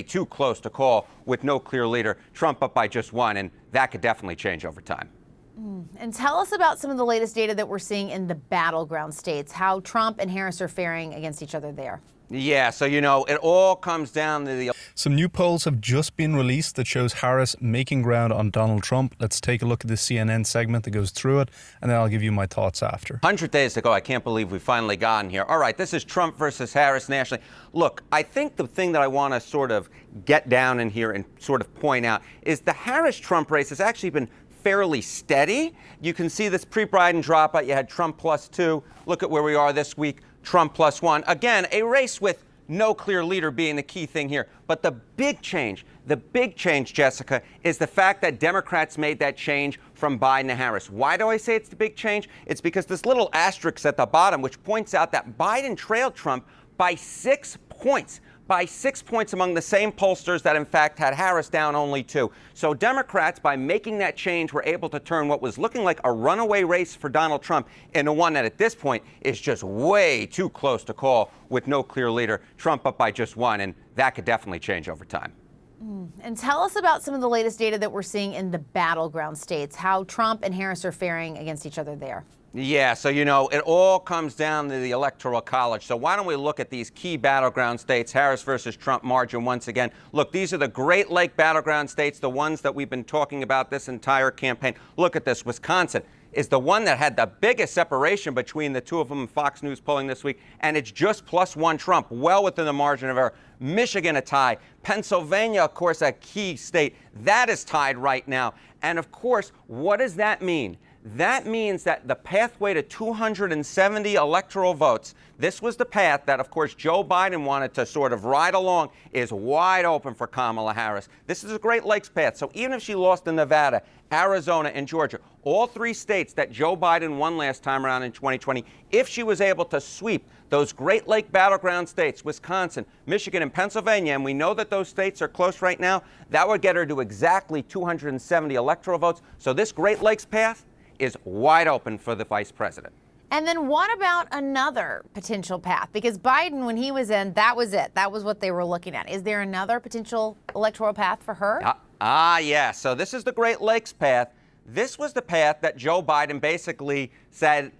too close to call with no clear leader. Trump up by just one, and that could definitely change over time. And tell us about some of the latest data that we're seeing in the battleground states, how Trump and Harris are faring against each other there. Yeah, so it all comes down to the... Some new polls have just been released that shows Harris making ground on Donald Trump. Let's take a look at the CNN segment that goes through it, and then I'll give you my thoughts after. 100 days to go. I can't believe we finally gotten here. All right, this is Trump versus Harris nationally. Look, I think the thing that I want to sort of get down in here and sort of point out is the Harris-Trump race has actually been fairly steady. You can see this pre-Biden dropout. You had Trump +2. Look at where we are this week. Trump +1. Again, a race with no clear leader being the key thing here. But the big change, Jessica, is the fact that Democrats made that change from Biden to Harris. Why do I say it's the big change? It's because this little asterisk at the bottom, which points out that Biden trailed Trump by 6 points. By 6 points among the same pollsters that, in fact, had Harris down only 2. So Democrats, by making that change, were able to turn what was looking like a runaway race for Donald Trump into one that, at this point, is just way too close to call with no clear leader. Trump up by just 1, and that could definitely change over time. And tell us about some of the latest data that we're seeing in the battleground states, how Trump and Harris are faring against each other there. Yeah, so it all comes down to the Electoral College. So why don't we look at these key battleground states, Harris versus Trump margin once again. Look, these are the Great Lake battleground states, the ones that we've been talking about this entire campaign. Look at this. Wisconsin is the one that had the biggest separation between the two of them in Fox News polling this week, and it's just +1 Trump, well within the margin of error. Michigan a tie. Pennsylvania, of course, a key state. That is tied right now. And, of course, what does that mean? That means that the pathway to 270 electoral votes, this was the path that, of course, Joe Biden wanted to sort of ride along, is wide open for Kamala Harris. This is a Great Lakes path. So even if she lost in Nevada, Arizona, and Georgia, all 3 states that Joe Biden won last time around in 2020, if she was able to sweep those Great Lake battleground states, Wisconsin, Michigan, and Pennsylvania, and we know that those states are close right now, that would get her to exactly 270 electoral votes. So this Great Lakes path is wide open for the vice president. And then what about another potential path? Because Biden, when he was in, that was it. That was what they were looking at. Is there another potential electoral path for her? Yeah. So this is the Great Lakes path. This was the path that Joe Biden basically said,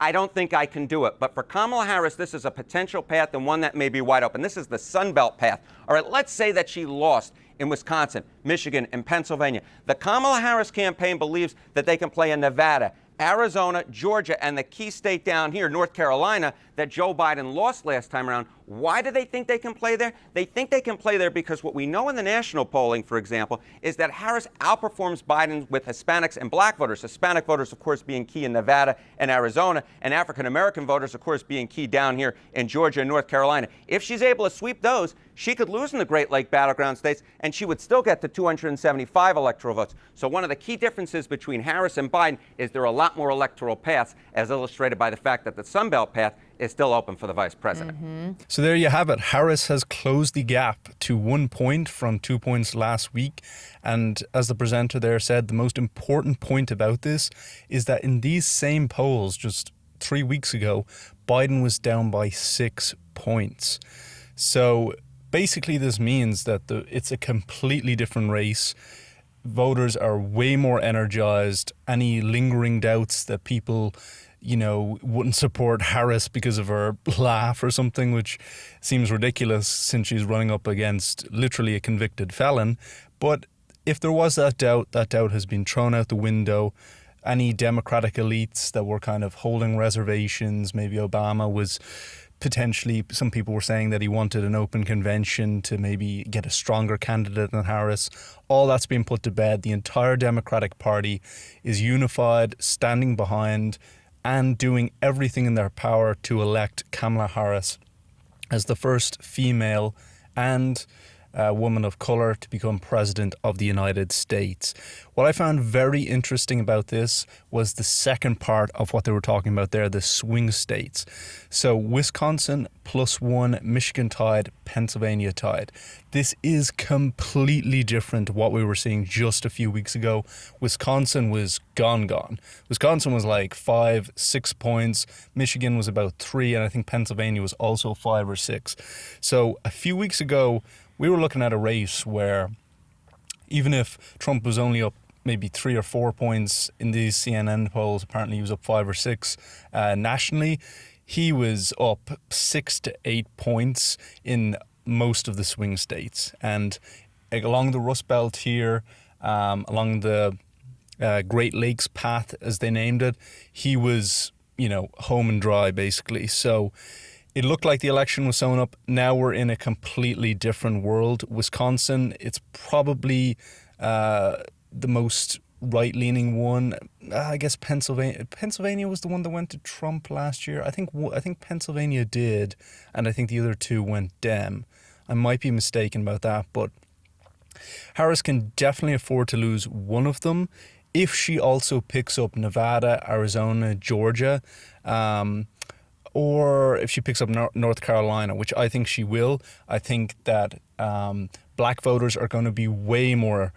I don't think I can do it. But for Kamala Harris, this is a potential path and one that may be wide open. This is the Sun Belt path. All right, let's say that she lost in Wisconsin, Michigan, and Pennsylvania. The Kamala Harris campaign believes that they can play in Nevada, Arizona, Georgia, and the key state down here, North Carolina, that Joe Biden lost last time around. Why do they think they can play there? They think they can play there because what we know in the national polling, for example, is that Harris outperforms Biden with Hispanics and black voters. Hispanic voters, of course, being key in Nevada and Arizona, and African-American voters, of course, being key down here in Georgia and North Carolina. If she's able to sweep those, she could lose in the Great Lake battleground states, and she would still get to 275 electoral votes. So one of the key differences between Harris and Biden is there are a lot more electoral paths, as illustrated by the fact that the Sun Belt path is still open for the vice president. So there you have it. Harris has closed the gap to 1 point from 2 points last week. And as the presenter there said, the most important point about this is that in these same polls just 3 weeks ago, Biden was down by 6 points. So basically this means that it's a completely different race. Voters are way more energized. Any lingering doubts that people wouldn't support Harris because of her laugh or something, which seems ridiculous since she's running up against literally a convicted felon. But if there was that doubt has been thrown out the window. Any Democratic elites that were kind of holding reservations, maybe Obama was potentially, some people were saying that he wanted an open convention to maybe get a stronger candidate than Harris. All that's been put to bed. The entire Democratic Party is unified, standing behind and doing everything in their power to elect Kamala Harris as the first female and woman of color to become president of the United States. What I found very interesting about this was the second part of what they were talking about there, the swing states. So Wisconsin +1, Michigan tied, Pennsylvania tied. This is completely different to what we were seeing just a few weeks ago. Wisconsin was gone. Wisconsin was like 5-6 points. Michigan was about 3, and I think Pennsylvania was also 5 or 6. So a few weeks ago, we were looking at a race where even if Trump was only up maybe 3 or 4 points in these CNN polls, apparently he was up 5 or 6 nationally, he was up 6 to 8 points in most of the swing states. And along the Rust Belt here, along the Great Lakes path, as they named it, he was, home and dry, basically. So it looked like the election was sewn up. Now we're in a completely different world. Wisconsin, it's probably the most right-leaning one. I guess Pennsylvania was the one that went to Trump last year. I think Pennsylvania did, and I think the other two went Dem. I might be mistaken about that, but Harris can definitely afford to lose one of them if she also picks up Nevada, Arizona, Georgia, or if she picks up North Carolina, which I think she will. I think that black voters are going to be way more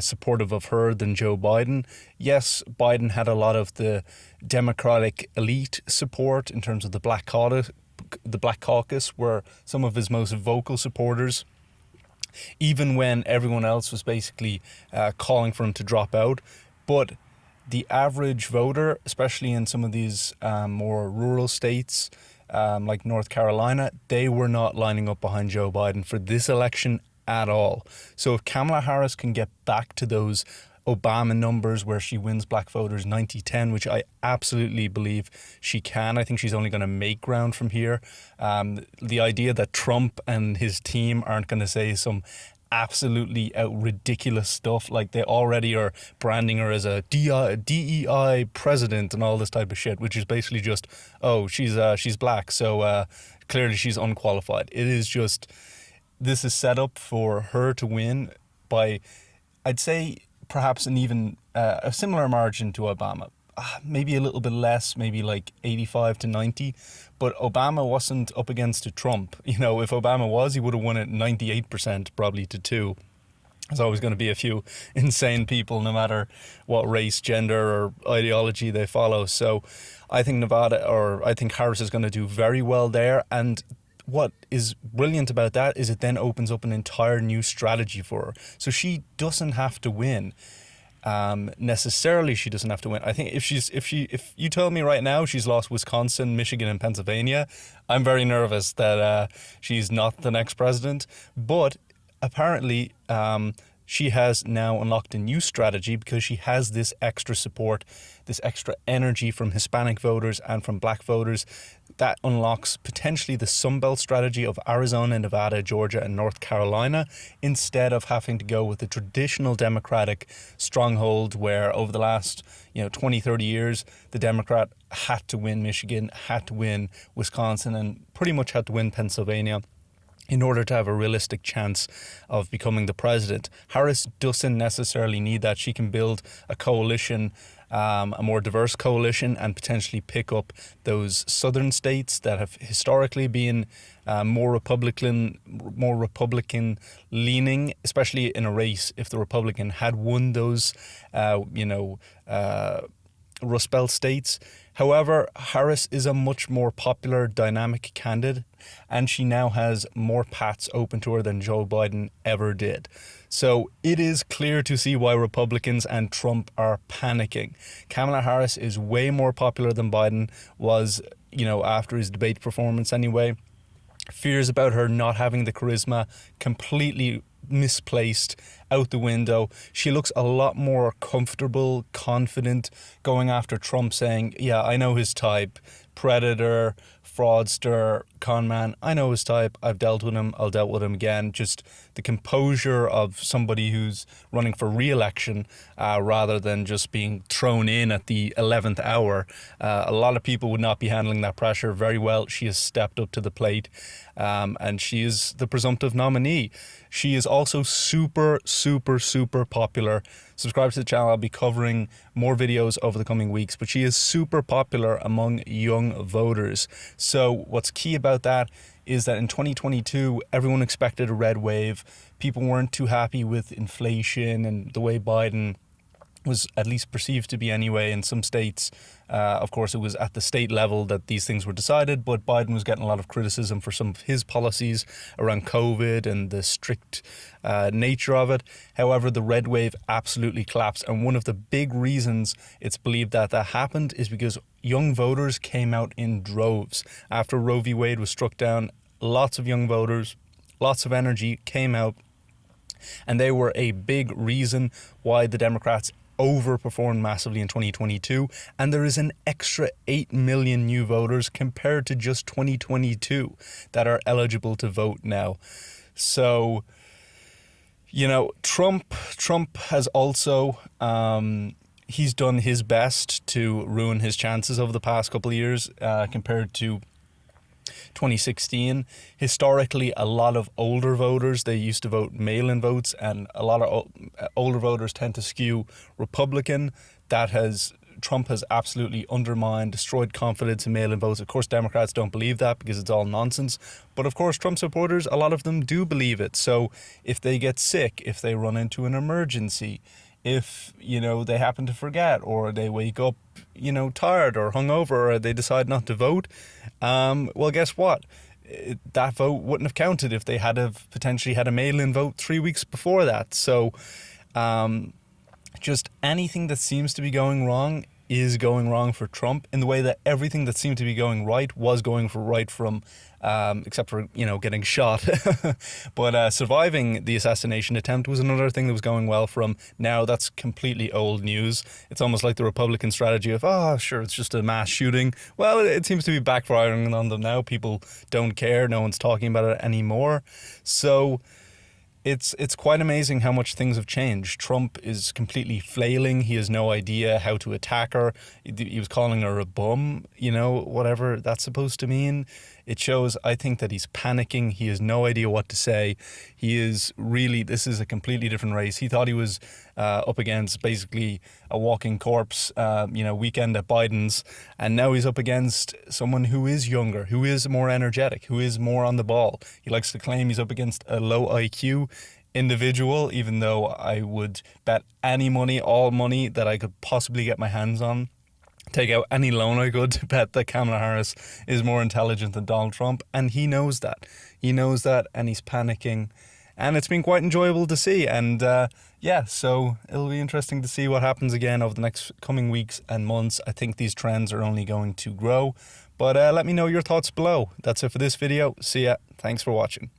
supportive of her than Joe Biden. Yes, Biden had a lot of the Democratic elite support in terms of the Black Caucus were some of his most vocal supporters, even when everyone else was basically calling for him to drop out. But the average voter, especially in some of these more rural states like North Carolina, they were not lining up behind Joe Biden for this election at all. So if Kamala Harris can get back to those Obama numbers where she wins black voters 90-10, which I absolutely believe she can. I think she's only going to make ground from here. The idea that Trump and his team aren't going to say some absolutely ridiculous stuff, like they already are branding her as a DEI president and all this type of shit, which is basically just, oh, she's black, so clearly she's unqualified. It is just, this is set up for her to win by, I'd say, perhaps an even a similar margin to Obama. Maybe a little bit less, maybe like 85 to 90. But Obama wasn't up against a Trump. If Obama was, he would have won it 98% probably to 2. There's always going to be a few insane people, no matter what race, gender, or ideology they follow. So I think I think Harris is going to do very well there. And what is brilliant about that is it then opens up an entire new strategy for her. So she doesn't have to win. Necessarily, she doesn't have to win. I think if you tell me right now she's lost Wisconsin, Michigan, and Pennsylvania, I'm very nervous that she's not the next president. But apparently, she has now unlocked a new strategy because she has this extra support, this extra energy from Hispanic voters and from black voters. That unlocks potentially the Sunbelt strategy of Arizona, Nevada, Georgia, and North Carolina, instead of having to go with the traditional Democratic stronghold where over the last 20, 30 years, the Democrat had to win Michigan, had to win Wisconsin, and pretty much had to win Pennsylvania in order to have a realistic chance of becoming the president. Harris doesn't necessarily need that. She can build a coalition, a more diverse coalition, and potentially pick up those southern states that have historically been more Republican leaning, especially in a race if the Republican had won those, Rust Belt states. However, Harris is a much more popular, dynamic candidate, and she now has more paths open to her than Joe Biden ever did. So it is clear to see why Republicans and Trump are panicking. Kamala Harris is way more popular than Biden was, after his debate performance anyway. Fears about her not having the charisma completely misplaced, out the window. She looks a lot more comfortable, confident, going after Trump, saying, yeah, I know his type, predator, fraudster, con man. I know his type. I've dealt with him. I'll deal with him again. Just the composure of somebody who's running for re-election rather than just being thrown in at the 11th hour. A lot of people would not be handling that pressure very well. She has stepped up to the plate, and she is the presumptive nominee. She is also super, super, super popular. Subscribe to the channel. I'll be covering more videos over the coming weeks, but she is super popular among young voters. So what's key about that is that in 2022, everyone expected a red wave. People weren't too happy with inflation and the way Biden was at least perceived to be anyway. In some states, of course, it was at the state level that these things were decided, but Biden was getting a lot of criticism for some of his policies around COVID and the strict nature of it. However, the red wave absolutely collapsed, and one of the big reasons it's believed that that happened is because young voters came out in droves. After Roe v. Wade was struck down, lots of young voters, lots of energy came out, and they were a big reason why the Democrats overperformed massively in 2022, and there is an extra 8 million new voters compared to just 2022 that are eligible to vote now. So, you know, Trump has also he's done his best to ruin his chances over the past couple of years compared to 2016. Historically, a lot of older voters, they used to vote mail-in votes, and a lot of older voters tend to skew Republican. Trump has absolutely undermined, destroyed confidence in mail-in votes. Of course, Democrats don't believe that because it's all nonsense. But of course, Trump supporters, a lot of them do believe it. So if they get sick, if they run into an emergency, if, you know, they happen to forget, or they wake up, you know, tired or hungover, or they decide not to vote, well, guess what? That vote wouldn't have counted if they had have potentially had a mail-in vote 3 weeks before that. So just anything that seems to be going wrong is going wrong for Trump, in the way that everything that seemed to be going right was going right from, except for, you know, getting shot. But surviving the assassination attempt was another thing that was going well from. Now that's completely old news. It's almost like the Republican strategy of, oh, sure, it's just a mass shooting. Well, it seems to be backfiring on them now. People don't care. No one's talking about it anymore. So it's quite amazing how much things have changed. Trump is completely flailing. He has no idea how to attack her. He was calling her a bum, you know, whatever that's supposed to mean. It shows, I think, that he's panicking. He has no idea what to say. This is a completely different race. He thought he was up against basically a walking corpse, weekend at Biden's. And now he's up against someone who is younger, who is more energetic, who is more on the ball. He likes to claim he's up against a low IQ individual, even though I would bet any money, all money that I could possibly get my hands on, take out any loan I could, to bet that Kamala Harris is more intelligent than Donald Trump. And he knows that. He knows that, and he's panicking. And it's been quite enjoyable to see. And so it'll be interesting to see what happens again over the next coming weeks and months. I think these trends are only going to grow. But let me know your thoughts below. That's it for this video. See ya. Thanks for watching.